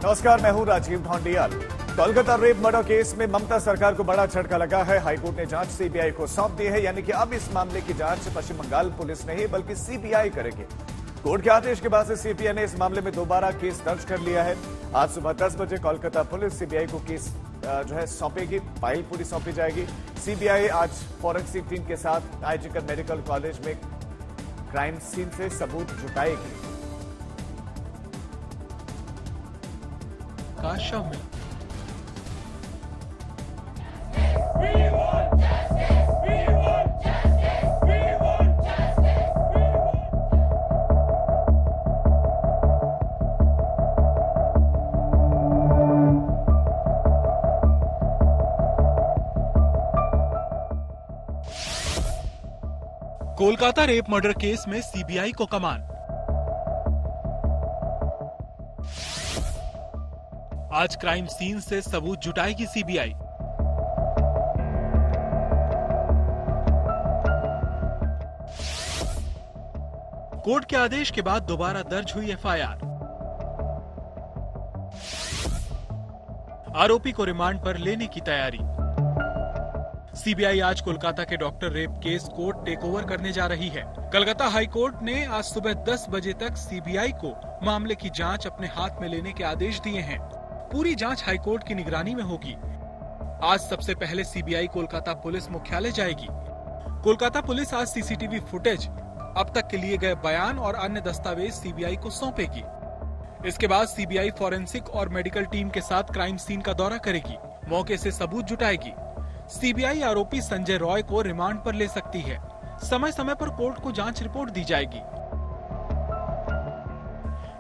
नमस्कार, मैं हूं Rajiv Dhondiyal. Kolkata rape murder case में ममता सरकार को बड़ा झटका लगा है। हाईकोर्ट ने जांच सीबीआई को सौंप दी है, यानी कि अब इस मामले की जांच पश्चिम बंगाल पुलिस नहीं बल्कि सीबीआई करेगी। कोर्ट के आदेश के बाद से सीबीआई ने इस मामले में दोबारा केस दर्ज कर लिया है। आज सुबह 10 बजे कोलकाता पुलिस सीबीआई को केस सौंपेगी, फाइल पूरी सौंपी जाएगी। सीबीआई आज फॉरेंसिक टीम के साथ आईजीकर मेडिकल कॉलेज में क्राइम सीन से सबूत जुटाएगी। का शव मिला। कोलकाता रेप मर्डर केस में सीबीआई को कमान। आज क्राइम सीन से सबूत जुटाएगी सीबीआई। कोर्ट के आदेश के बाद दोबारा दर्ज हुई एफआईआर। आरोपी को रिमांड पर लेने की तैयारी। सीबीआई आज कोलकाता के डॉक्टर रेप केस को टेक ओवर करने जा रही है। कलकत्ता हाई कोर्ट ने आज सुबह 10 बजे तक सीबीआई को मामले की जांच अपने हाथ में लेने के आदेश दिए हैं। पूरी जांच हाईकोर्ट की निगरानी में होगी। आज सबसे पहले सीबीआई कोलकाता पुलिस मुख्यालय जाएगी। कोलकाता पुलिस आज सीसीटीवी फुटेज, अब तक के लिए गए बयान और अन्य दस्तावेज सीबीआई को सौंपेगी। इसके बाद सीबीआई फॉरेंसिक और मेडिकल टीम के साथ क्राइम सीन का दौरा करेगी, मौके से सबूत जुटाएगी। सीबीआई आरोपी संजय रॉय को रिमांड पर ले सकती है। समय समय पर कोर्ट को जांच रिपोर्ट दी जाएगी।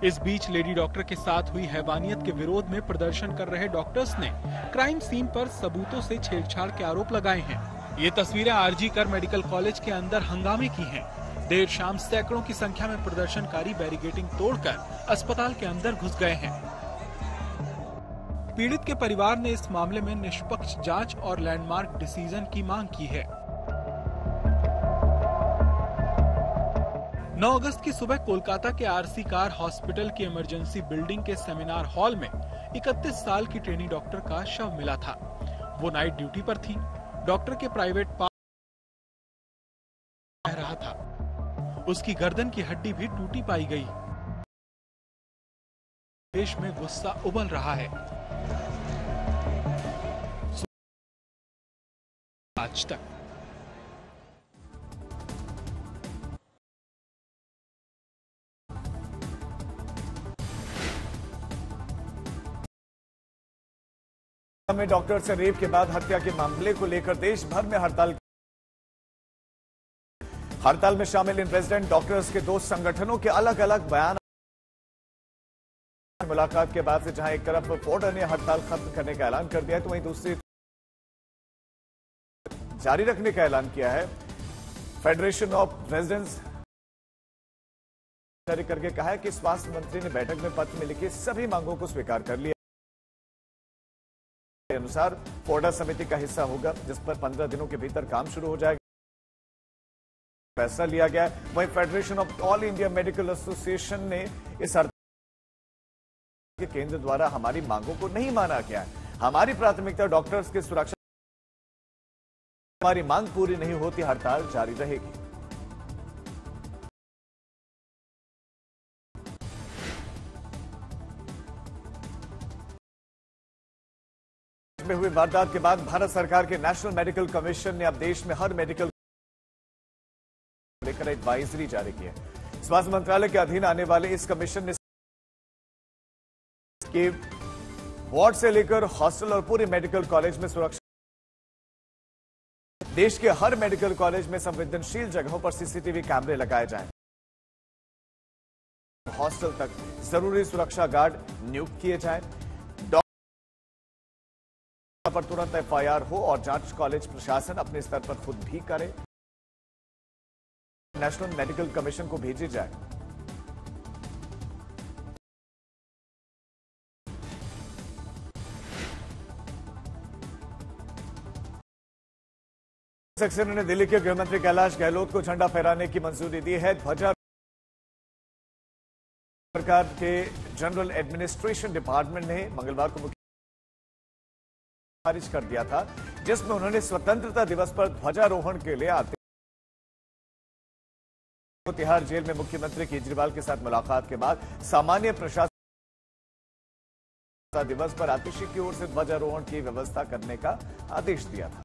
इस बीच लेडी डॉक्टर के साथ हुई हैवानियत के विरोध में प्रदर्शन कर रहे डॉक्टर्स ने क्राइम सीन पर सबूतों से छेड़छाड़ के आरोप लगाए हैं। ये तस्वीरें आरजीकर मेडिकल कॉलेज के अंदर हंगामे की हैं। देर शाम सैकड़ों की संख्या में प्रदर्शनकारी बैरिकेडिंग तोड़कर अस्पताल के अंदर घुस गए हैं। पीड़ित के परिवार ने इस मामले में निष्पक्ष जांच और लैंडमार्क डिसीजन की मांग की है। 9 अगस्त की सुबह कोलकाता के आरसी कार हॉस्पिटल की इमरजेंसी बिल्डिंग के सेमिनार हॉल में 31 साल की ट्रेनी डॉक्टर का शव मिला था। वो नाइट ड्यूटी पर थी। डॉक्टर के प्राइवेट पार्ट रह रहा था। उसकी गर्दन की हड्डी भी टूटी पाई गई। देश में गुस्सा उबल रहा है। आज तक में डॉक्टर से रेप के बाद हत्या के मामले को लेकर देश भर में हड़ताल में शामिल इन रेजिडेंट डॉक्टर्स के 2 संगठनों के अलग अलग बयान। मुलाकात के बाद से जहां एक तरफ फोर्ड ने हड़ताल खत्म करने का ऐलान कर दिया है, तो वहीं दूसरी जारी रखने का ऐलान किया है। फेडरेशन ऑफ रेजिडेंट्स जारी करके कहा है कि स्वास्थ्य मंत्री ने बैठक में पत्र में लिखी सभी मांगों को स्वीकार कर लिया। अनुसार फोर्डा समिति का हिस्सा होगा, जिस पर 15 दिनों के भीतर काम शुरू हो जाएगा, फैसला लिया गया है। वहीं federation of all India medical association ने इस हड़ताल के केंद्र द्वारा हमारी मांगों को नहीं माना गया है। हमारी प्राथमिकता डॉक्टर्स की सुरक्षा, हमारी मांग पूरी नहीं होती हड़ताल जारी रहेगी। में हुई वारदात के बाद भारत सरकार के नेशनल मेडिकल कमीशन ने अब देश में हर मेडिकल लेकर एडवाइजरी जारी की है। स्वास्थ्य मंत्रालय के अधीन आने वाले इस कमीशन ने के वार्ड से लेकर हॉस्टल और पूरे मेडिकल कॉलेज में सुरक्षा, देश के हर मेडिकल कॉलेज में संवेदनशील जगहों पर सीसीटीवी कैमरे लगाए जाएं। हॉस्टल तक जरूरी सुरक्षा गार्ड नियुक्त किए जाएं। पर तुरंत एफआईआर हो और जांच कॉलेज प्रशासन अपने स्तर पर खुद भी करे। नेशनल मेडिकल कमीशन को भेजी जाए। सक्सेना ने दिल्ली के गृहमंत्री कैलाश गहलोत को झंडा फहराने की मंजूरी दी है। ध्वजा सरकार के जनरल एडमिनिस्ट्रेशन डिपार्टमेंट ने मंगलवार को खारिज कर दिया था, जिसमें उन्होंने स्वतंत्रता दिवस पर ध्वजारोहण के लिए आते तिहाड़ जेल में मुख्यमंत्री केजरीवाल के साथ मुलाकात के बाद सामान्य प्रशासन दिवस पर आतिशी की ओर से ध्वजारोहण की व्यवस्था करने का आदेश दिया था।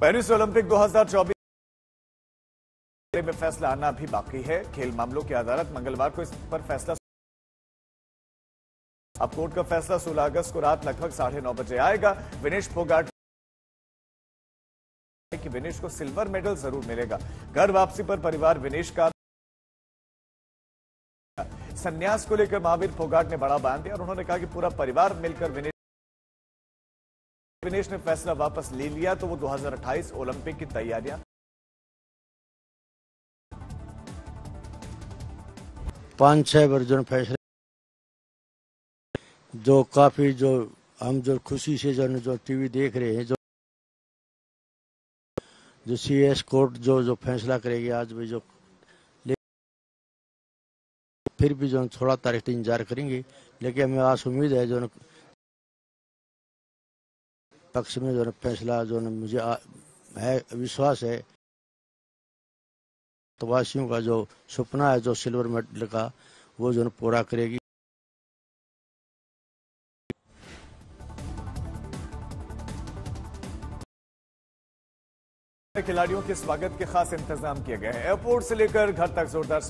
पेरिस ओलंपिक 2024 में फैसला आना भी बाकी है। खेल मामलों की अदालत मंगलवार को इस पर फैसला, अब कोर्ट का फैसला 16 अगस्त को रात लगभग 9:30 बजे आएगा। विनेश फोगाट कि विनेश को सिल्वर मेडल जरूर मिलेगा। घर वापसी पर परिवार विनेश का संन्यास को लेकर महावीर फोगाट ने बड़ा बयान दिया और उन्होंने कहा कि पूरा परिवार मिलकर विनेश ने फैसला वापस ले लिया तो वो 2028 ओलंपिक की तैयारियां 5-6 वर्जन फैसले जो काफी जो हम जो खुशी से जो टीवी देख रहे हैं, जो सीएस कोर्ट जो फैसला करेगी आज भी, जो फिर भी जो थोड़ा तारीख इंतजार करेंगे, लेकिन हमें आस उम्मीद है जो पक्ष में जो फैसला जो मुझे है विश्वास है तो वासियों का जो सपना है जो सिल्वर मेडल का वो जो पूरा करेगी। खिलाड़ियों के स्वागत के खास इंतजाम किए गए हैं। एयरपोर्ट से लेकर घर तक जोरदार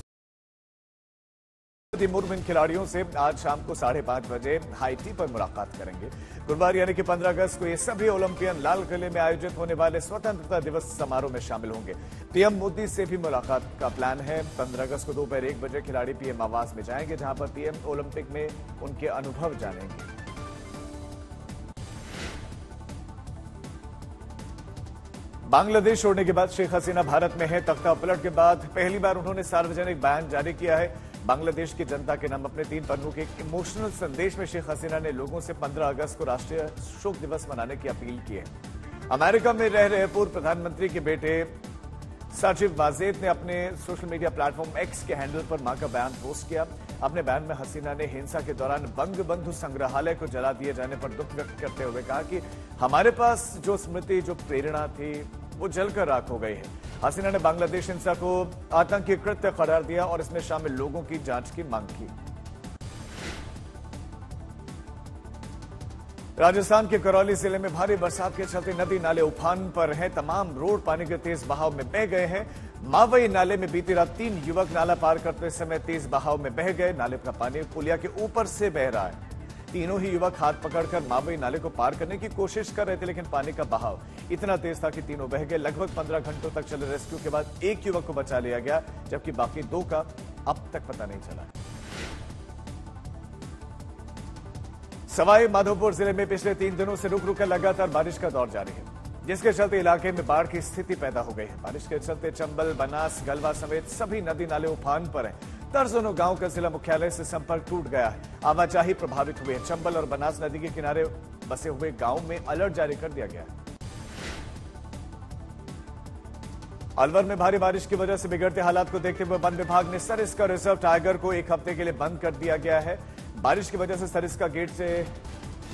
मुर्म इन खिलाड़ियों से आज शाम को 5:30 बजे हाईटी पर मुलाकात करेंगे। गुरुवार यानी कि 15 अगस्त को ये सभी ओलंपियन लाल किले में आयोजित होने वाले स्वतंत्रता दिवस समारोह में शामिल होंगे। पीएम मोदी से भी मुलाकात का प्लान है। 15 अगस्त को दोपहर 1 बजे खिलाड़ी पीएम आवास में जाएंगे, जहां पर पीएम ओलंपिक में उनके अनुभव जानेंगे। बांग्लादेश छोड़ने के बाद शेख हसीना भारत में है। तख्ता पलट के बाद पहली बार उन्होंने सार्वजनिक बयान जारी किया है। बांग्लादेश की जनता के नाम अपने 3 पन्नों के इमोशनल संदेश में शेख हसीना ने लोगों से 15 अगस्त को राष्ट्रीय शोक दिवस मनाने की अपील की है। अमेरिका में रह रहे पूर्व प्रधानमंत्री के बेटे साजिद वाजेद ने अपने सोशल मीडिया प्लेटफॉर्म एक्स के हैंडल पर मां का बयान पोस्ट किया। अपने बयान में हसीना ने हिंसा के दौरान बंगबंधु संग्रहालय को जला दिए जाने पर दुख व्यक्त करते हुए कहा कि हमारे पास जो स्मृति, जो प्रेरणा थी, वो जलकर राख हो गई है। हसीना ने बांग्लादेश हिंसा को आतंकी कृत्य करार दिया और इसमें शामिल लोगों की जांच की मांग की। राजस्थान के करौली जिले में भारी बरसात के चलते नदी नाले उफान पर हैं। तमाम रोड पानी के तेज बहाव में बह गए हैं। मावई नाले में बीती रात 3 युवक नाला पार करते समय तेज बहाव में बह गए। नाले का पानी पुलिया के ऊपर से बह रहा है। तीनों ही युवक हाथ पकड़कर मावई नाले को पार करने की कोशिश कर रहे थे, लेकिन पानी का बहाव इतना तेज था कि तीनों बह गए। लगभग 15 घंटों तक चले रेस्क्यू के बाद एक युवक को बचा लिया गया, जबकि बाकी 2 का अब तक पता नहीं चला। सवाई माधोपुर जिले में पिछले 3 दिनों से रुक रुक कर लगातार बारिश का दौर जारी है, जिसके चलते इलाके में बाढ़ की स्थिति पैदा हो गई है। बारिश के चलते चंबल, बनास, गलवा समेत सभी नदी नाले उफान पर हैं। दर्जनों गांव का जिला मुख्यालय से संपर्क टूट गया है। आवाजाही प्रभावित हुई है। चंबल और बनास नदी के किनारे बसे हुए गांव में अलर्ट जारी कर दिया गया है। अलवर में भारी बारिश की वजह से बिगड़ते हालात को देखते हुए वन विभाग ने सरिस्का रिजर्व टाइगर को 1 हफ्ते के लिए बंद कर दिया गया है। बारिश की वजह से सरिस्का गेट से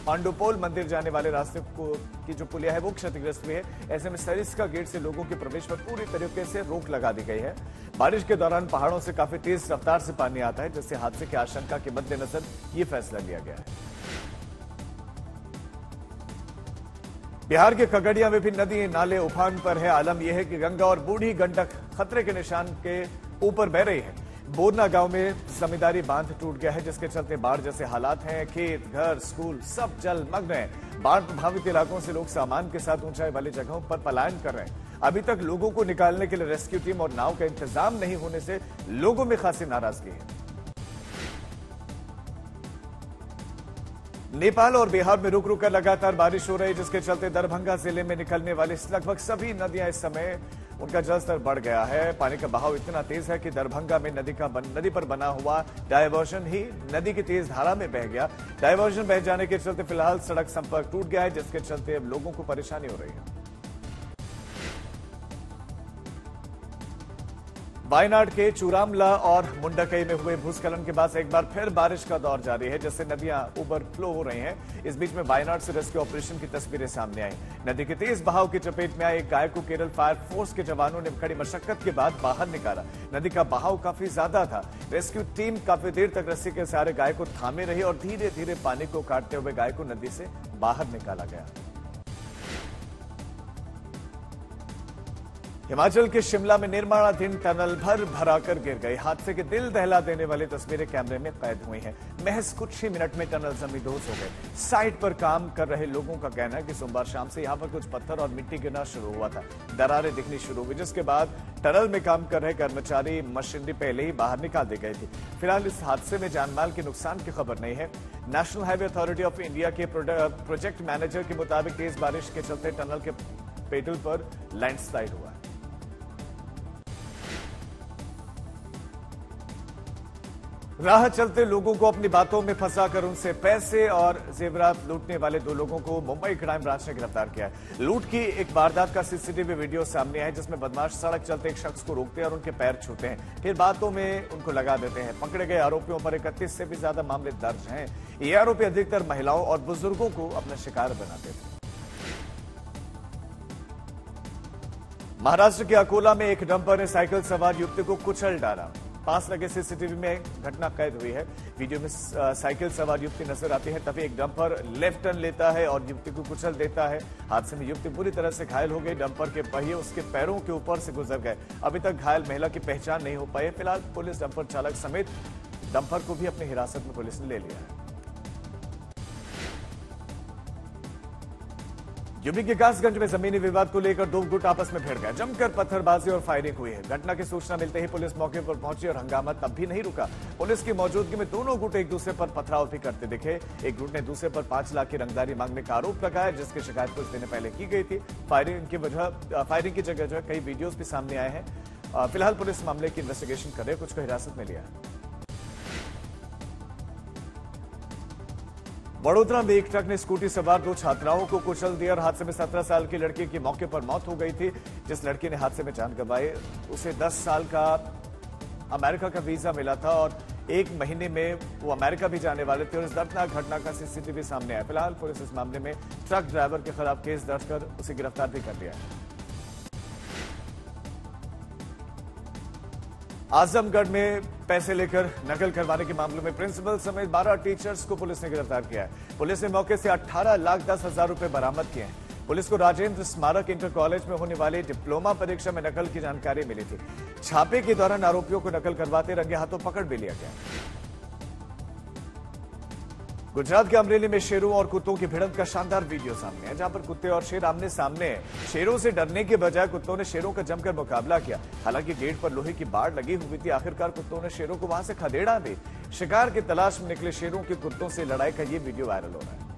पांडुपोल मंदिर जाने वाले रास्ते की जो पुलिया है वो क्षतिग्रस्त हुई है। ऐसे में सरिस्का गेट से लोगों के प्रवेश पर पूरी तरीके से रोक लगा दी गई है। बारिश के दौरान पहाड़ों से काफी तेज रफ्तार से पानी आता है, जिससे हादसे की आशंका के मद्देनजर ये फैसला लिया गया है। बिहार के खगड़िया में भी नदी नाले उफान पर है। आलम यह है कि गंगा और बूढ़ी गंडक खतरे के निशान के ऊपर बह रही है। बोरना गांव में जमींदारी बांध टूट गया है, जिसके चलते बाढ़ जैसे हालात हैं। खेत, घर, स्कूल सब जलमग्न हैं। बाढ़ प्रभावित इलाकों से लोग सामान के साथ ऊंचाई वाली जगहों पर पलायन कर रहे हैं। अभी तक लोगों को निकालने के लिए रेस्क्यू टीम और नाव का इंतजाम नहीं होने से लोगों में खासी नाराजगी है। नेपाल और बिहार में रुक रुक कर लगातार बारिश हो रही है, जिसके चलते दरभंगा जिले में निकलने वाली लगभग सभी नदियां इस समय उनका जलस्तर बढ़ गया है। पानी का बहाव इतना तेज है कि दरभंगा में नदी पर बना हुआ डायवर्जन ही नदी की तेज धारा में बह गया। डायवर्जन बह जाने के चलते फिलहाल सड़क संपर्क टूट गया है, जिसके चलते अब लोगों को परेशानी हो रही है। वायनाड के चूरामला और मुंडकई में हुए भूस्खलन के बाद एक बार फिर बारिश का दौर जारी है, जिससे नदियां ओवरफ्लो हो रही हैं। इस बीच में वायनाड से रेस्क्यू ऑपरेशन की तस्वीरें सामने आई। नदी के तेज बहाव की चपेट में आए एक गाय को केरल फायर फोर्स के जवानों ने कड़ी मशक्कत के बाद बाहर निकाला। नदी का बहाव काफी ज्यादा था। रेस्क्यू टीम काफी देर तक रस्सी के सहारे गाय को थामे रही और धीरे धीरे पानी को काटते हुए गाय को नदी से बाहर निकाला गया। हिमाचल के शिमला में निर्माणाधीन टनल भर भराकर गिर गई। हादसे के दिल दहला देने वाली तस्वीरें कैमरे में कैद हुई हैं। महज कुछ ही मिनट में टनल जमींदोज हो गए। साइट पर काम कर रहे लोगों का कहना है कि सोमवार शाम से यहां पर कुछ पत्थर और मिट्टी गिरना शुरू हुआ था। दरारें दिखनी शुरू हुई, जिसके बाद टनल में काम कर रहे कर्मचारी मशीनरी पहले ही बाहर निकाल दी गई थी। फिलहाल इस हादसे में जानमाल के नुकसान की खबर नहीं है। National highway authority of India के प्रोजेक्ट मैनेजर के मुताबिक तेज बारिश के चलते टनल के पेडल पर लैंडस्लाइड हुआ। राह चलते लोगों को अपनी बातों में फंसाकर उनसे पैसे और जेवरात लूटने वाले 2 लोगों को मुंबई क्राइम ब्रांच ने गिरफ्तार किया है। लूट की एक वारदात का सीसीटीवी वीडियो सामने है, जिसमें बदमाश सड़क चलते एक शख्स को रोकते हैं और उनके पैर छूते हैं, फिर बातों में उनको लगा देते हैं। पकड़े गए आरोपियों पर 31 से भी ज्यादा मामले दर्ज हैं। ये आरोपी अधिकतर महिलाओं और बुजुर्गों को अपना शिकार बनाते थे। महाराष्ट्र के अकोला में एक डंपर ने साइकिल सवार युवती को कुचल डाला। पास लगे सीसीटीवी में घटना कैद हुई है। वीडियो में साइकिल सवार युवती नजर आती है, तभी एक डंपर लेफ्ट टर्न लेता है और युवती को कुचल देता है। हादसे में युवती बुरी तरह से घायल हो गई। डंपर के पहिए उसके पैरों के ऊपर से गुजर गए। अभी तक घायल महिला की पहचान नहीं हो पाई। फिलहाल पुलिस डंपर चालक समेत डंपर को भी अपनी हिरासत में पुलिस ने ले लिया है। यूपी के कासगंज में जमीनी विवाद को लेकर 2 गुट आपस में भिड़ गए। जमकर पत्थरबाजी और फायरिंग हुई है। घटना की सूचना मिलते ही पुलिस मौके पर पहुंची और हंगामा तब भी नहीं रुका। पुलिस की मौजूदगी में दोनों गुट एक दूसरे पर पथराव भी करते दिखे। एक गुट ने दूसरे पर 5 लाख की रंगदारी मांगने का आरोप लगाया, जिसकी शिकायत कुछ दिन पहले की गई थी। फायरिंग की जगह जो है कई वीडियोज भी सामने आए हैं। फिलहाल पुलिस मामले की इन्वेस्टिगेशन कर रही है। कुछ को हिरासत में लिया है। वडोदरा में एक ट्रक ने स्कूटी सवार 2 छात्राओं को कुचल दिया और हादसे में 17 साल की लड़की की मौके पर मौत हो गई थी। जिस लड़की ने हादसे में जान गंवाई, उसे 10 साल का अमेरिका का वीजा मिला था और 1 महीने में वो अमेरिका भी जाने वाले थे और इस दर्दनाक घटना का सीसीटीवी सामने आया। फिलहाल पुलिस इस मामले में ट्रक ड्राइवर के खिलाफ केस दर्ज कर उसे गिरफ्तार भी कर लिया है। आजमगढ़ में पैसे लेकर नकल करवाने के मामले में प्रिंसिपल समेत 12 टीचर्स को पुलिस ने गिरफ्तार किया है। पुलिस ने मौके से 18,10,000 रुपए बरामद किए हैं। पुलिस को राजेंद्र स्मारक इंटर कॉलेज में होने वाली डिप्लोमा परीक्षा में नकल की जानकारी मिली थी। छापे के दौरान आरोपियों को नकल करवाते रंगे हाथों पकड़ भी लिया गया। गुजरात के अमरेली में शेरों और कुत्तों की भिड़ंत का शानदार वीडियो सामने है, जहां पर कुत्ते और शेर आमने सामने हैं। शेरों से डरने के बजाय कुत्तों ने शेरों का जमकर मुकाबला किया। हालांकि गेट पर लोहे की बाड़ लगी हुई थी। आखिरकार कुत्तों ने शेरों को वहां से खदेड़ा दी। शिकार की तलाश में निकले शेरों के कुत्तों से लड़ाई का ये वीडियो वायरल हो रहा है।